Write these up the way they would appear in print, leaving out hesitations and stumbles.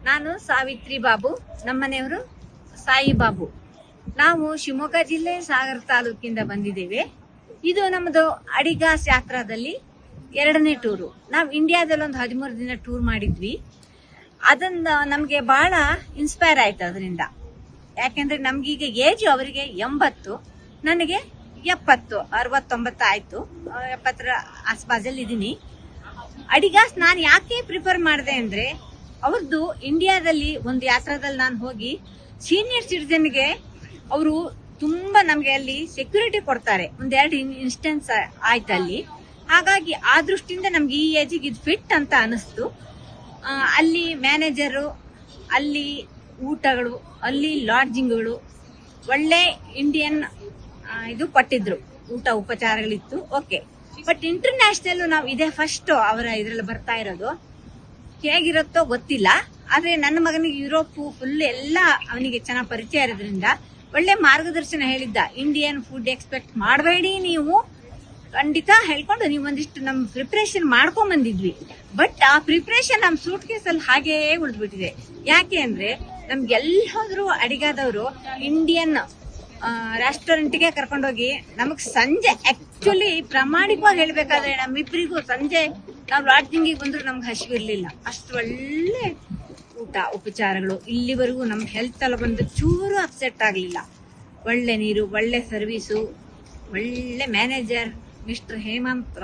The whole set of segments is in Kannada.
ನಾನು ಸಾವಿತ್ರಿ ಬಾಬು, ನಮ್ಮನೆಯವರು ಸಾಯಿ ಬಾಬು. ನಾವು ಶಿವಮೊಗ್ಗ ಜಿಲ್ಲೆ ಸಾಗರ ತಾಲೂಕಿಂದ ಬಂದಿದ್ದೇವೆ. ಇದು ನಮ್ಮದು ಅಡಿಗಾಸ್ ಯಾತ್ರಾದಲ್ಲಿ 2ನೇ ಟೂರು. ನಾವು ಇಂಡಿಯಾದಲ್ಲಿ ಒಂದು 13 ದಿನ ಟೂರ್ ಮಾಡಿದ್ವಿ. ಅದನ್ನ ನಮಗೆ ಬಹಳ ಇನ್ಸ್ಪೈರ್ ಆಯ್ತು ಅದರಿಂದ. ಯಾಕೆಂದ್ರೆ ನಮ್ಗೀಗ ಏಜ್ ಅವರಿಗೆ 80, ನನಗೆ 70, 69 ಆಯ್ತು. 70ರ ಆಸ್ಪಾಸಲ್ಲಿ ಇದ್ದೀನಿ. ಅಡಿಗಾಸ್ ನಾನು ಯಾಕೆ ಪ್ರಿಫರ್ ಮಾಡಿದೆ ಅಂದ್ರೆ, ಅವ್ರದ್ದು ಇಂಡಿಯಾದಲ್ಲಿ ಒಂದು ಯಾತ್ರಾದಲ್ಲಿ ನಾನು ಹೋಗಿ ಸೀನಿಯರ್ ಸಿಟಿಜನ್ಗೆ ಅವರು ತುಂಬಾ ನಮ್ಗೆ ಅಲ್ಲಿ ಸೆಕ್ಯೂರಿಟಿ ಕೊಡ್ತಾರೆ. 1-2 ಇನ್ಸ್ಟೆನ್ಸ್ ಆಯ್ತು ಅಲ್ಲಿ. ಹಾಗಾಗಿ ಆ ದೃಷ್ಟಿಯಿಂದ ನಮ್ಗೆ ಈ ಏಜಿಗೆ ಇದು ಫಿಟ್ ಅಂತ ಅನಿಸ್ತು. ಅಲ್ಲಿ ಮ್ಯಾನೇಜರು, ಅಲ್ಲಿ ಊಟಗಳು, ಅಲ್ಲಿ ಲಾಡ್ಜಿಂಗ್ಗಳು ಒಳ್ಳೆ ಇಂಡಿಯನ್ ಇದು ಕೊಟ್ಟಿದ್ರು, ಊಟ ಉಪಚಾರಗಳಿತ್ತು. ಓಕೆ, ಬಟ್ ಇಂಟರ್ನ್ಯಾಷನಲ್ ನಾವು ಇದೇ ಫಸ್ಟ್ ಅವರ ಇದ್ರಲ್ಲಿ ಬರ್ತಾ ಇರೋದು. ಹೇಗಿರುತ್ತೋ ಗೊತ್ತಿಲ್ಲ, ಆದ್ರೆ ನನ್ನ ಮಗನಿಗೆ ಯುರೋಪ್ ಫುಲ್ ಎಲ್ಲ ಅವನಿಗೆ ಚೆನ್ನಾಗಿ ಪರಿಚಯ ಇರೋದ್ರಿಂದ ಒಳ್ಳೆ ಮಾರ್ಗದರ್ಶನ ಹೇಳಿದ್ದ. ಇಂಡಿಯನ್ ಫುಡ್ ಎಕ್ಸ್ಪೆಕ್ಟ್ ಮಾಡಬೇಡಿ ನೀವು, ಖಂಡಿತ ಹೇಳ್ಕೊಂಡು ನೀವು ಒಂದಿಷ್ಟು ನಮ್ ಪ್ರಿಪರೇಷನ್ ಮಾಡ್ಕೊಂಡ್ ಬಂದಿದ್ವಿ. ಬಟ್ ಆ ಪ್ರಿಪರೇಷನ್ ನಮ್ ಸೂಟ್ ಕೇಸಲ್ಲಿ ಹಾಗೇ ಉಳಿದ್ಬಿಟ್ಟಿದೆ. ಯಾಕೆ ಅಂದ್ರೆ ನಮ್ಗೆ ಎಲ್ಲಿ ಹೋದ್ರು ಅಡಿಗಾದವರು ಇಂಡಿಯನ್ ರೆಸ್ಟೋರೆಂಟ್ಗೆ ಕರ್ಕೊಂಡೋಗಿ ನಮಗ್ ಸಂಜೆ ಆಕ್ಚುಲಿ ಪ್ರಾಮಾಣಿಕವಾಗಿ ಹೇಳ್ಬೇಕಾದ್ರೆ ನಮ್ಮಿಬ್ಬರಿಗೂ ಸಂಜೆ ನಾವು ಲಾಡ್ಜಿಂಗಿಗೆ ಬಂದ್ರು ನಮ್ಗೆ ಹಸಿವಿರ್ಲಿಲ್ಲ. ಅಷ್ಟು ಒಳ್ಳೆ ಊಟ ಉಪಚಾರಗಳು. ಇಲ್ಲಿವರೆಗೂ ನಮ್ ಹೆಲ್ತ್ ಎಲ್ಲ ಬಂದು ಚೂರು ಅಪ್ಸೆಟ್ ಆಗ್ಲಿಲ್ಲ. ಒಳ್ಳೆ ನೀರು, ಒಳ್ಳೆ ಸರ್ವಿಸು, ಒಳ್ಳೆ ಮ್ಯಾನೇಜರ್ ಮಿಸ್ಟರ್ ಹೇಮಂತ್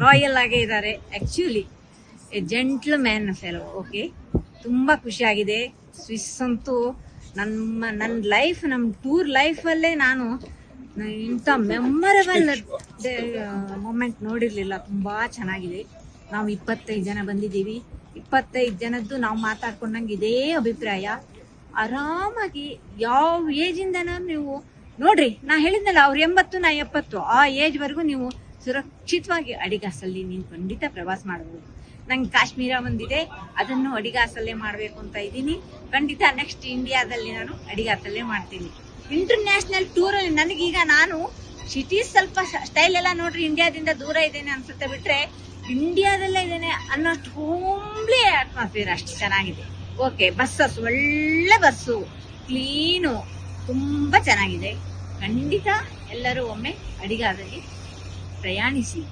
ರಾಯಲ್ ಆಗೇ ಇದ್ದಾರೆ. Actually gentle man fellow. Okay, ತುಂಬಾ ಖುಷಿ ಆಗಿದೆ. ಸ್ವಿಸ್ ಅಂತೂ ನನ್ನ ಲೈಫ್, ನಮ್ಮ ಟೂರ್ ಲೈಫಲ್ಲೇ ನಾನು ಇಂಥ ಮೆಮೊರೇಬಲ್ ಮೂಮೆಂಟ್ ನೋಡಿರ್ಲಿಲ್ಲ. ತುಂಬಾ ಚೆನ್ನಾಗಿದೆ. ನಾವು 25 ಜನ ಬಂದಿದ್ದೀವಿ. 25 ಜನದ್ದು ನಾವು ಮಾತಾಡ್ಕೊಂಡಂಗೆ ಇದೇ ಅಭಿಪ್ರಾಯ. ಆರಾಮಾಗಿ ಯಾವ ಏಜ್ ಇಂದನೂ ನೀವು ನೋಡ್ರಿ, ನಾ ಹೇಳಿದ್ನಲ್ಲ ಅವ್ರು 80 ನಾ 70, ಆ ಏಜ್ ವರೆಗೂ ನೀವು ಸುರಕ್ಷಿತವಾಗಿ ಅಡಿಗಾಸಲ್ಲಿ ನೀವು ಖಂಡಿತ ಪ್ರವಾಸ ಮಾಡಬಹುದು. ನಂಗೆ ಕಾಶ್ಮೀರ ಬಂದಿದೆ, ಅದನ್ನು ಅಡಿಗಾಸಲ್ಲೇ ಮಾಡಬೇಕು ಅಂತ ಇದ್ದೀನಿ. ಖಂಡಿತ ನೆಕ್ಸ್ಟ್ ಇಂಡಿಯಾದಲ್ಲಿ ನಾನು ಅಡಿಗಾಸಲ್ಲೇ ಮಾಡ್ತೀನಿ. ಇಂಟರ್ನ್ಯಾಷನಲ್ ಟೂರ್ ಅಲ್ಲಿ ನನಗೀಗ ನಾನು ಸಿಟೀಸ್ ಸ್ವಲ್ಪ ಸ್ಟೈಲ್ ಎಲ್ಲ ನೋಡ್ರಿ ಇಂಡಿಯಾದಿಂದ ದೂರ ಇದ್ದೇನೆ ಅನ್ಸುತ್ತೆ, ಬಿಟ್ರೆ ಇಂಡಿಯಾದಲ್ಲೇ ಇದ್ದೇನೆ ಅನ್ನೋಷ್ಟು ಹೋಮ್ಲಿ ಅಟ್ಮಾಸ್ಫಿಯರ್, ಅಷ್ಟು ಚೆನ್ನಾಗಿದೆ. ಓಕೆ, ಬಸ್ಸಸ್ ಒಳ್ಳೆ ಬಸ್ಸು, ಕ್ಲೀನು, ತುಂಬಾ ಚೆನ್ನಾಗಿದೆ. ಖಂಡಿತ ಎಲ್ಲರೂ ಒಮ್ಮೆ ಅಡಿಗಾದಲ್ಲಿ ಪ್ರಯಾಣಿಸಿ,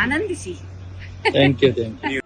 ಆನಂದಿಸಿ. Thank you.